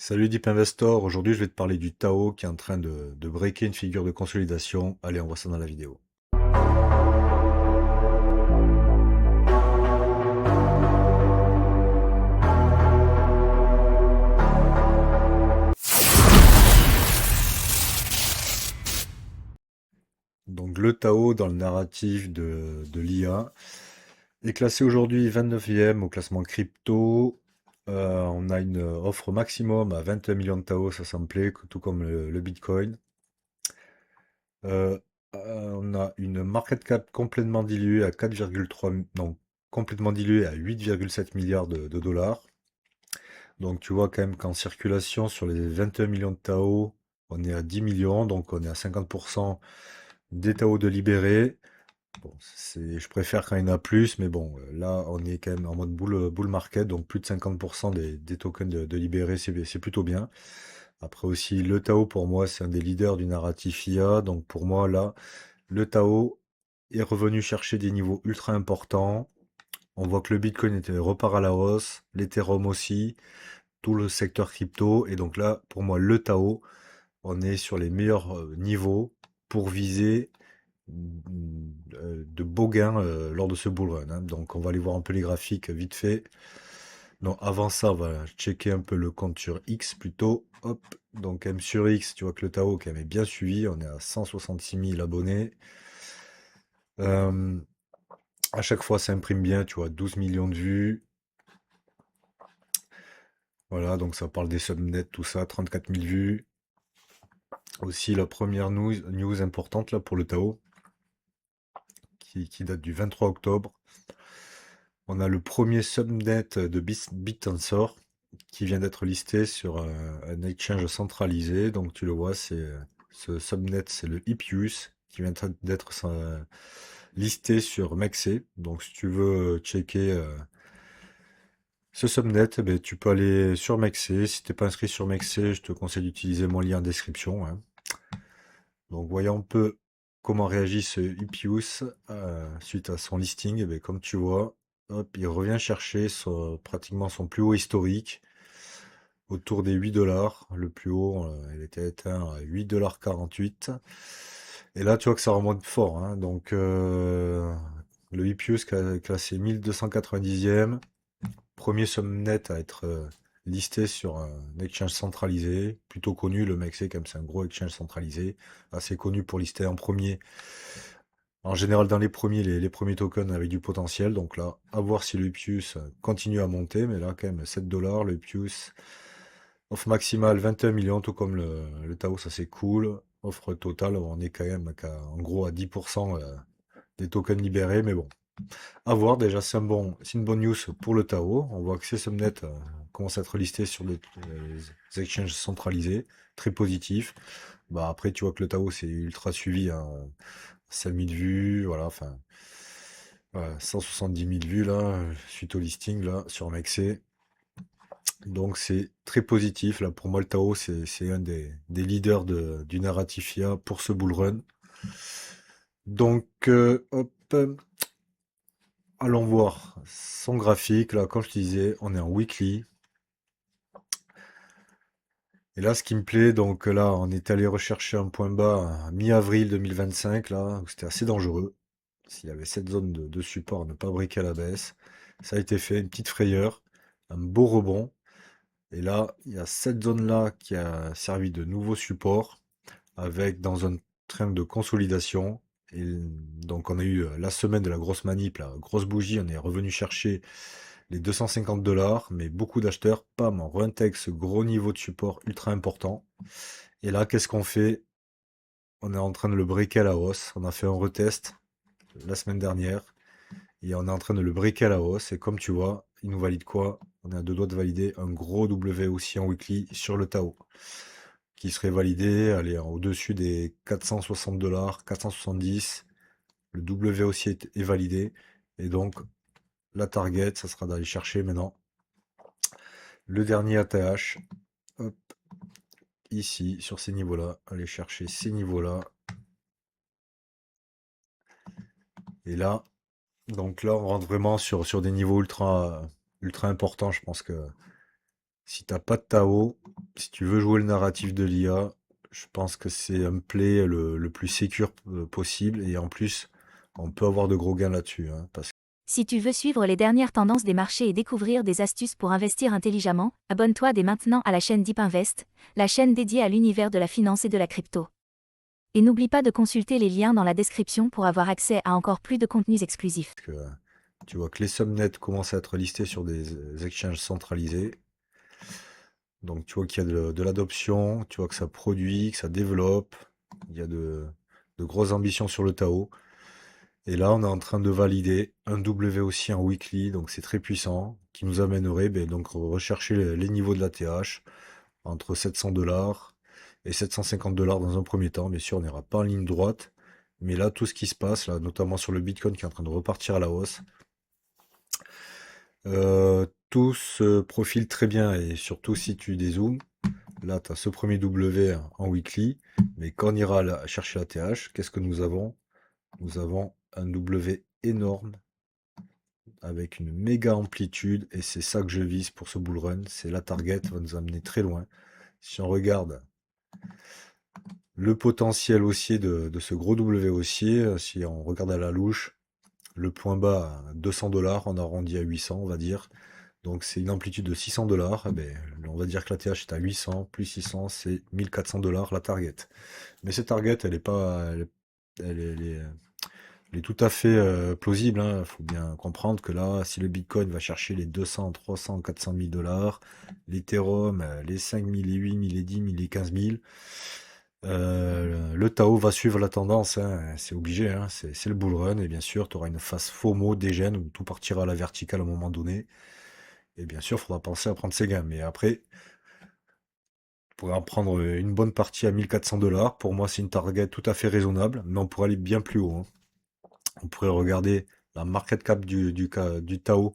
Salut Deep Investor, aujourd'hui je vais te parler du Tao qui est en train de breaker une figure de consolidation. Allez, on voit ça dans la vidéo. Donc le Tao dans le narratif de l'IA est classé aujourd'hui 29e au classement crypto. On a une offre maximum à 21 millions de Tao, ça me plaît, tout comme le Bitcoin. Euh, on a une market cap complètement diluée à 4,3, non, complètement diluée à 8,7 milliards de dollars. Donc tu vois quand même qu'en circulation sur les 21 millions de Tao, on est à 10 millions, donc on est à 50% des Tao de libérés. Bon, je préfère quand il y en a plus, mais bon, là on est quand même en mode bull market, donc plus de 50% des tokens de libérés, c'est plutôt bien. Après aussi, le Tao pour moi c'est un des leaders du narratif IA, donc pour moi là, le Tao est revenu chercher des niveaux ultra importants. On voit que le Bitcoin repart à la hausse, l'Ethereum aussi, tout le secteur crypto. Et donc là, pour moi, le Tao, on est sur les meilleurs niveaux pour viser de beaux gains lors de ce bull run, hein. Donc on va aller voir un peu les graphiques vite fait. Donc avant ça, on va checker un peu le compte sur X plutôt. Hop, donc M sur X, tu vois que le Tao quand même est bien suivi. On est à 166 000 abonnés. Euh, à chaque fois, ça imprime bien, tu vois, 12 millions de vues. Voilà, donc ça parle des subnets, tout ça, 34 000 vues. Aussi, la première news importante là pour le Tao, qui date du 23 octobre. On a le premier subnet de BitTensor qui vient d'être listé sur un exchange centralisé. Donc tu le vois, ce subnet, c'est le Hippius qui vient d'être listé sur Mexc. Donc si tu veux checker ce subnet, eh ben, tu peux aller sur Mexc. Si t'es pas inscrit sur Mexc, je te conseille d'utiliser mon lien en description, hein. Donc voyons un peu comment réagit ce Hippius suite à son listing. Et bien, comme tu vois, hop, il revient chercher pratiquement son plus haut historique autour des 8 dollars. Le plus haut, il était éteint à 8,48 $. Et là, tu vois que ça remonte fort, hein. Donc le Hippius classé 1290e. Premier subnet à être listé sur un exchange centralisé, plutôt connu, le mec c'est comme c'est un gros exchange centralisé, assez connu pour lister en premier. En général, dans les premiers, les premiers tokens avec du potentiel. Donc là, à voir si le Ipius continue à monter. Mais là, quand même, 7 dollars. Le Ipius, offre maximale 21 millions, tout comme le Tao, ça c'est cool. Offre totale, on est quand même en gros à 10% des tokens libérés. Mais bon, à voir, déjà, c'est une bonne news pour le Tao. On voit que ces subnets commencent à être listés sur les exchanges centralisés. Très positif. Bah, après, tu vois que le Tao, c'est ultra suivi, hein. 5000 vues, voilà, enfin, voilà, 170 000 vues, là, suite au listing, là, sur Mexc. Donc, c'est très positif. Là, pour moi, le Tao, c'est un des leaders du narratif IA pour ce bull run. Donc, hop. Allons voir son graphique. Là, comme je te disais, on est en weekly. Et là, ce qui me plaît, donc là, on est allé rechercher un point bas à mi-avril 2025, là, où c'était assez dangereux. S'il y avait cette zone de support, ne pas briquer à la baisse. Ça a été fait, une petite frayeur, un beau rebond. Et là, il y a cette zone-là qui a servi de nouveau support, avec dans un train de consolidation. Et donc, on a eu la semaine de la grosse manip, la grosse bougie, on est revenu chercher les 250 dollars, mais beaucoup d'acheteurs, pam, on réintègre ce gros niveau de support ultra important. Et là, qu'est-ce qu'on fait? On est en train de le briquer à la hausse. On a fait un retest la semaine dernière et on est en train de le briquer à la hausse. Et comme tu vois, il nous valide quoi? On est à deux doigts de valider un gros W aussi en weekly sur le Tao qui serait validé, allez, au-dessus des 460 dollars, 470. Le W aussi est validé. Et donc, la target, ça sera d'aller chercher maintenant le dernier ATH, hop, ici, sur ces niveaux-là, aller chercher ces niveaux-là. Et là, donc là, on rentre vraiment sur des niveaux ultra importants. Je pense que Si t'as pas de Tao, si tu veux jouer le narratif de l'IA, je pense que c'est un play le plus sécure possible. Et en plus, on peut avoir de gros gains là-dessus, hein, parce Si tu veux suivre les dernières tendances des marchés et découvrir des astuces pour investir intelligemment, abonne-toi dès maintenant à la chaîne Deep Invest, la chaîne dédiée à l'univers de la finance et de la crypto. Et n'oublie pas de consulter les liens dans la description pour avoir accès à encore plus de contenus exclusifs. que tu vois que les subnets commencent à être listés sur des exchanges centralisés. Donc tu vois qu'il y a de l'adoption, tu vois que ça produit, que ça développe. Il y a de grosses ambitions sur le Tao. Et là, on est en train de valider un W aussi en weekly, donc c'est très puissant, qui nous amènerait donc rechercher les niveaux de la TH entre 700 $ et 750 $ dans un premier temps. Bien sûr, on n'ira pas en ligne droite, mais là, tout ce qui se passe, là, notamment sur le Bitcoin qui est en train de repartir à la hausse, tout se profile très bien et surtout si tu dézoomes, là, tu as ce premier W en weekly, mais quand on ira chercher la TH, qu'est-ce que nous avons? Nous avons un W énorme avec une méga amplitude et c'est ça que je vise pour ce bull run. C'est la target, va nous amener très loin. Si on regarde le potentiel haussier de ce gros W haussier, si on regarde à la louche, le point bas à 200 $, on arrondit à 800, on va dire. Donc c'est une amplitude de 600 $. Eh ben, on va dire que la TH est à 800, plus 600, c'est 1400 $ la target. Mais cette target, elle est pas, elle est tout à fait plausible. Il faut bien comprendre que là, si le Bitcoin va chercher les 200, 300, 400 000 $, l'Ethereum, les 5 000, les 8 000, les 10 000, les 15 000, le Tao va suivre la tendance. C'est obligé. C'est le bull run. Et bien sûr, tu auras une phase FOMO dégène où tout partira à la verticale à un moment donné. Et bien sûr, il faudra penser à prendre ses gains. Mais après, on pourrait en prendre une bonne partie à 1400 $. Pour moi, c'est une target tout à fait raisonnable. Mais on pourrait aller bien plus haut. On pourrait regarder la market cap du Tao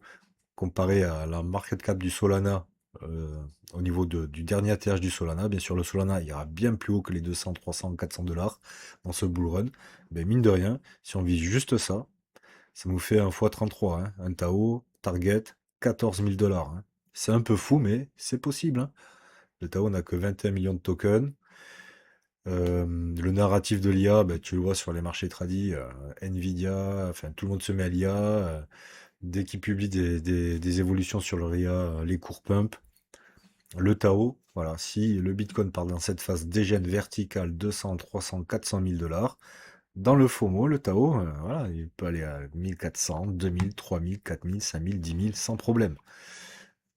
comparé à la market cap du Solana euh, au niveau du dernier ATH du Solana. Bien sûr, le Solana ira bien plus haut que les 200, 300, 400 $ dans ce bull run. Mais mine de rien, si on vise juste ça, ça nous fait un x33, hein. Un Tao, target, 14 000 $, hein. C'est un peu fou, mais c'est possible, hein. Le Tao n'a que 21 millions de tokens. Le narratif de l'IA, tu le vois sur les marchés tradis, Nvidia, enfin tout le monde se met à l'IA. Dès qu'ils publient des évolutions sur leur IA, les cours pump. Le Tao, voilà, si le Bitcoin part dans cette phase dégène verticale 200, 300, 400 000 $, dans le FOMO, le Tao, voilà, il peut aller à 1400, 2000, 3000, 4000, 5000, 10 000 sans problème.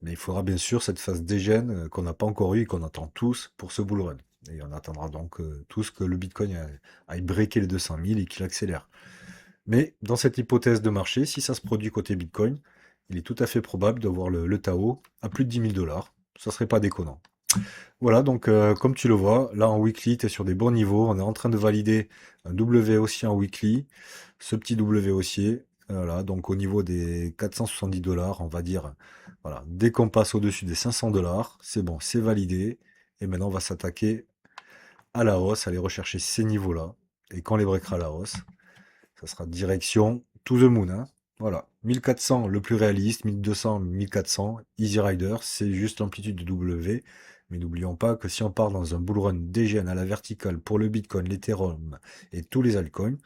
Mais il faudra bien sûr cette phase dégène qu'on n'a pas encore eu et qu'on attend tous pour ce bull run. Et on attendra donc tous que le Bitcoin aille breaker les 200 000 et qu'il accélère. Mais dans cette hypothèse de marché, si ça se produit côté Bitcoin, il est tout à fait probable de voir le Tao à plus de 10 000 $. Ça serait pas déconnant. Voilà, donc comme tu le vois, là en weekly, tu es sur des bons niveaux. On est en train de valider un W haussier en weekly, ce petit W haussier. Voilà, donc au niveau des 470 $, on va dire, voilà, dès qu'on passe au-dessus des 500 $, c'est bon, c'est validé. Et maintenant, on va s'attaquer à la hausse, aller rechercher ces niveaux-là. Et quand on les breakera à la hausse, ça sera direction to the moon, hein. Voilà. 1400, le plus réaliste. 1200, 1400. Easy Rider, c'est juste l'amplitude du W. Mais n'oublions pas que si on part dans un bull run DGN à la verticale pour le Bitcoin, l'Ethereum et tous les altcoins,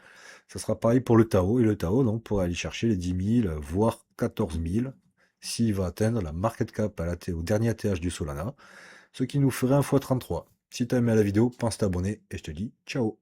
ça sera pareil pour le Tao. Et le Tao, donc, pourrait aller chercher les 10 000, voire 14 000, s'il va atteindre la market cap au dernier ATH du Solana, ce qui nous ferait un x33. Si tu as aimé la vidéo, pense t'abonner et je te dis ciao.